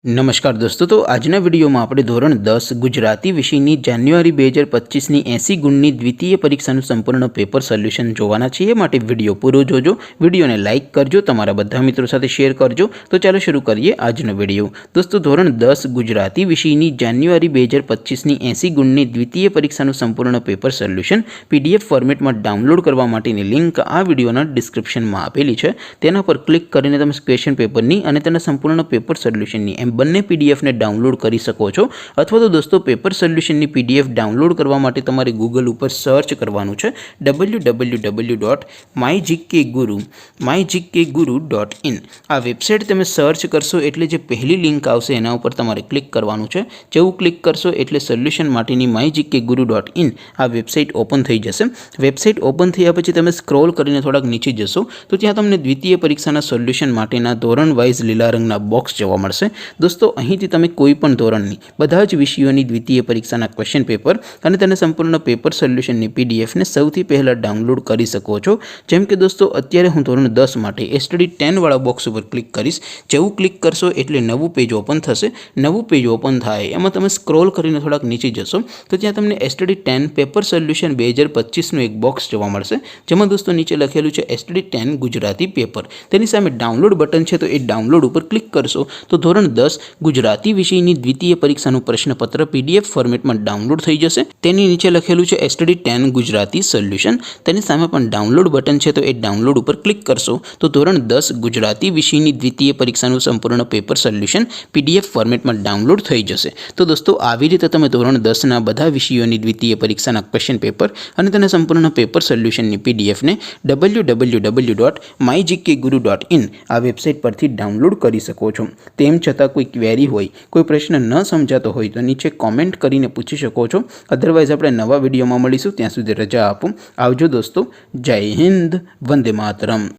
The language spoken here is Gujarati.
नमस्कार दोस्तों। तो આજના વિડીયોમાં આપણે ધોરણ 10 ગુજરાતી વિષયની જાન્યુઆરી 2025ની 80 ગુણની દ્વિતીય પરીક્ષાનું સંપૂર્ણ પેપર સોલ્યુશન જોવાના છીએ। માટે વિડીયો પૂરો જોજો, વિડીયોને લાઇક કરજો, તમારા બધા મિત્રો સાથે શેર કરજો। તો ચાલો શરૂ કરીએ આજનો વિડીયો। દોસ્તો, ધોરણ 10 ગુજરાતી વિષયની જાન્યુઆરી 2025ની 80 ગુણની દ્વિતીય પરીક્ષાનું સંપૂર્ણ પેપર સોલ્યુશન પીડીએફ ફોર્મેટમાં ડાઉનલોડ કરવા માટેની લિંક આ વિડીયોના ડિસ્ક્રિપ્શનમાં આપેલી છે। તેના પર ક્લિક કરીને તમે ક્વેશ્ચન પેપરની અને તેના સંપૂર્ણ પેપર સોલ્યુશનની બંને પીડીએફને ડાઉનલોડ કરી શકો છો। અથવા તો દોસ્તો, પેપર સોલ્યુશનની પીડીએફ ડાઉનલોડ કરવા માટે તમારે ગૂગલ ઉપર સર્ચ કરવાનું છે www.mygkguru.in। આ વેબસાઇટ તમે સર્ચ કરશો એટલે જે પહેલી લિંક આવશે એના ઉપર તમારે ક્લિક કરવાનું છે। જેવું ક્લિક કરશો એટલે સોલ્યુશન માટેની mygkguru.in આ વેબસાઇટ ઓપન થઈ જશે। વેબસાઇટ ઓપન થયા પછી તમે સ્ક્રોલ કરીને થોડાક નીચે જશો તો ત્યાં તમને દ્વિતીય પરીક્ષાના સોલ્યુશન માટેના ધોરણ વાઇઝ લીલા રંગના બોક્સ જોવા મળશે। दोस्तों, અહીંથી તમે કોઈ પણ ધોરણની બધા જ વિષયોની દ્વિતીય પરીક્ષાના ક્વેશ્ચન પેપર અને તેના સંપૂર્ણ પેપર સોલ્યુશનની પીડીએફને સૌથી પહેલાં ડાઉનલોડ કરી શકો છો। જેમ કે દોસ્તો, અત્યારે હું ધોરણ 10 માટે એસટીડી 10 વાળા બોક્સ ઉપર ક્લિક કરીશ। જેવું ક્લિક કરશો એટલે નવું પેજ ઓપન થશે। નવું પેજ ઓપન થાય એમાં તમે સ્ક્રોલ કરીને થોડાક નીચે જશો તો ત્યાં તમને એસટીડી 10 પેપર સોલ્યુશન 2025નું એક બોક્સ જોવા મળશે। જેમાં દોસ્તો નીચે લખેલું છે એસટીડી 10 ગુજરાતી પેપર। તેની સામે ડાઉનલોડ બટન છે, તો એ ડાઉનલોડ ઉપર ક્લિક કરશો તો ધોરણ 10 ગુજરાતી વિષયની દ્વિતીય પરીક્ષાનું પ્રશ્નપત્ર પીડીએફ ફોર્મેટમાં ડાઉનલોડ થઈ જશે। તેની નીચે લખેલું છે એસટીડી 10 ગુજરાતી સોલ્યુશન। તેની સામે પણ ડાઉનલોડ બટન છે, તો એ ડાઉનલોડ ઉપર ક્લિક કરશો તો ધોરણ 10 ગુજરાતી વિષયની દ્વિતીય પરીક્ષાનું સંપૂર્ણ પેપર સોલ્યુશન પીડીએફ ફોર્મેટમાં ડાઉનલોડ થઈ જશે। તો દોસ્તો, આવી રીતે તમે ધોરણ 10ના બધા વિષયોની દ્વિતીય પરીક્ષાના ક્વેશ્ચન પેપર અને તેના સંપૂર્ણ પેપર સોલ્યુશનની પીડીએફને www.mygkguru.in આ વેબસાઇટ પરથી ડાઉનલોડ કરી શકો છો। તેમ છતાં કોઈ ક્વેરી હોય, કોઈ પ્રશ્ન ન સમજાતો હોય તો નીચે કોમેન્ટ કરીને પૂછી શકો છો। અધરવાઇઝ આપણે નવા વિડીયોમાં મળીશું। ત્યાં સુધી રજા આપો। આવજો દોસ્તો। જય હિન્દ, વંદે માતરમ।